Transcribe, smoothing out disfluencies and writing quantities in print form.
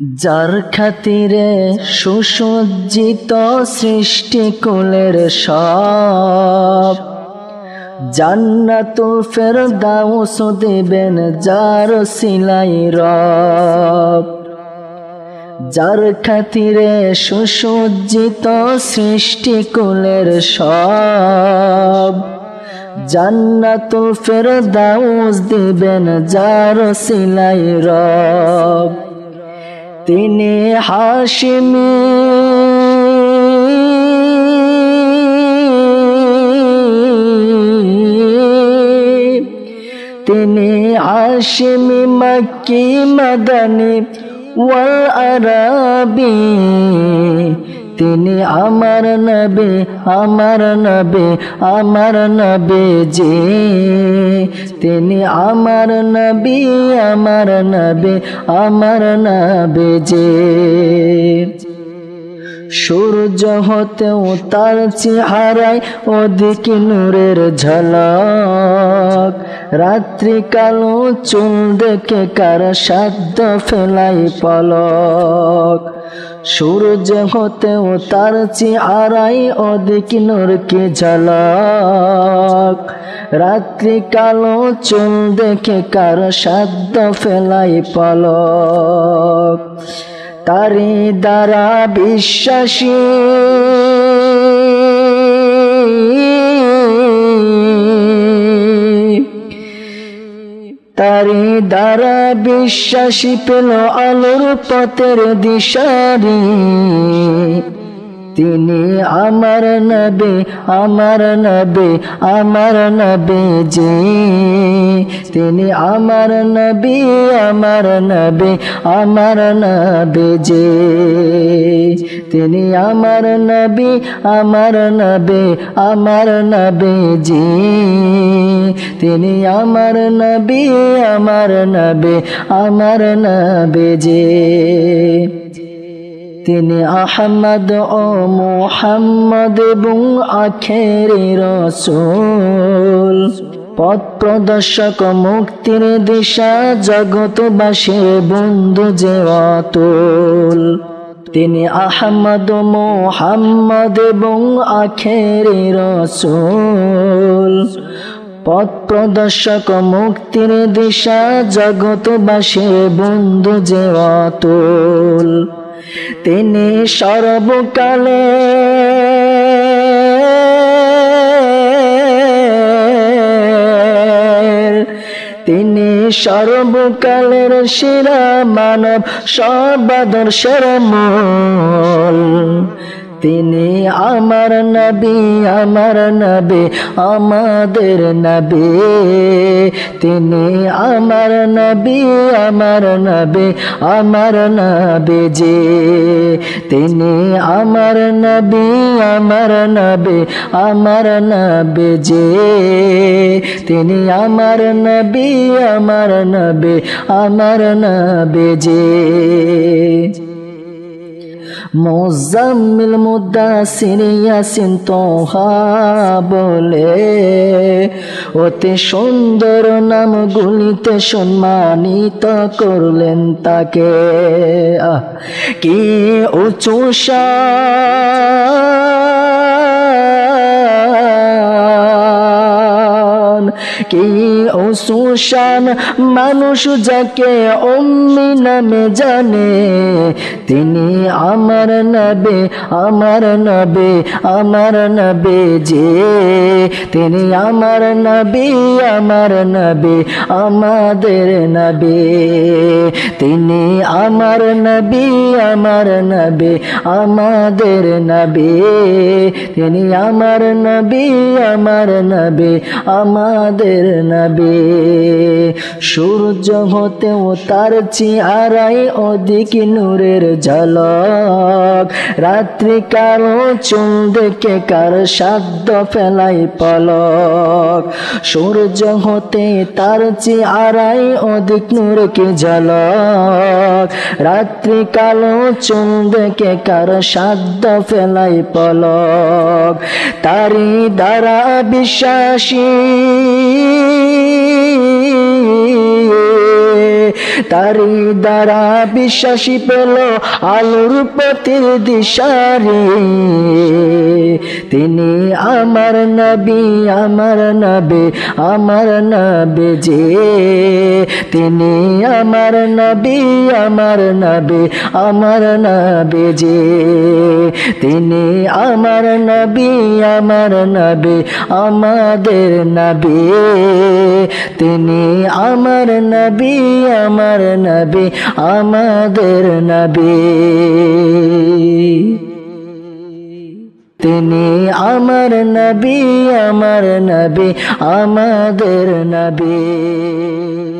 যার খাতিরে সুসজ্জিত সৃষ্টিকুলের সব জান্নাতুল ফেরদাউস দিবেন যার সিলাই রব। যার খাতিরে সুসজ্জিত সৃষ্টিকুলের সব জান্নাতুল ফেরদাউস দিবেন যার সিলাই রব। তিনি হাশিমি মক্কি মাদানী ওয়াল আরাবী। তিনি আমার নবী আমার নবী আমার নবীজি। তিনি আমার নবী আমার নবী আমার নবীজি। সূর্য হতেও তার চেহারায় অধিক নূরের ঝলক। রাত্রি কালো চুল দেখে কার সাধ্য ফেলাই পলক। সূর্য হতেও তার চেহারায় অধিক নূর কি ঝলক। রাত্রি কালো চুল দেখে কার সাধ্য ফেলাই পলক। তারি দ্বারা বিশ্বাসী তারি দ্বারা বিশ্বাসী পেল আলোর পথের দিশারি। তিনি আমার নবী আমার নবী আমার নবীজি। তিনি আমার নবী আমার নবী আমার নবীজি। তিনি আমার নবী আমার নবী আমার নবীজি। তিনি আমার নবী আমার নবী আমার নবীজি। তিনি আহমদ ও মুহাম্মদ এবং আখেরি রাসূল। পথ প্রদর্শক মুক্তির দিশা জগৎবাসীর বন্ধু যে অতুল। তিনি আহমদ মুহাম্মদ এবং আখেরি রাসূল। পথ প্রদর্শক মুক্তির দিশা জগৎবাসীর বন্ধু যে অতুল। তিনি সর্বকালে তিনি সর্বকালের সেরা মানব সর্বাদর্শের মূল। তিনি আমার নবী আমার নবী আমাদের নবী। তিনি আমার নবী আমার নবী আমার নবীজি। তিনি আমার নবী আমার নবী আমার নবীজি। তিনি আমার নবী আমার নবী আমার নবীজি। মুজাম্মিল মুদাসসির ইয়াসিন তোহা বলে অতি সুন্দর নামগুলিতে সম্মানিত করলেন তাকে। কি উঁচু শান কি উঁচু শান মানুষ যাকে উম্মি নামে জানে। তিনি আমার নবী আমার নবী আমার নবীজি। তিনি আমার নবী আমার নবী আমাদের নবী। তিনি আমার নবী আমার নবী আমাদের নবী। তিনি আমার নবী আমার নবী আমাদের নবী। সূর্য হতেও তার চেহারায় অধিক নূরের ঝলক। রাত্রি কালো চুল দেখে কার সাধ্য ফেলাই পলক। সূর্য হতে তার চেহারায় অধিক নূর কি ঝলক। রাত্রি কালো চুল দেখে কার সাধ্য ফেলাই পলক। তারি দ্বারা বিশ্বাসী তারি দ্বারা বিশ্বাসী পেল আলোর পথের দিশারি। তিনি আমার নবী, আমার নবী, আমার নবী যে। তিনি আমার নবী, আমার নবী, আমার নবী যে। তিনি আমার নবী, আমার নবী, আমাদের নবী। তিনি আমার নবী, আমার নবী, আমাদের নবী। তিনি আমার নবী, আমার নবী, আমাদের নবী।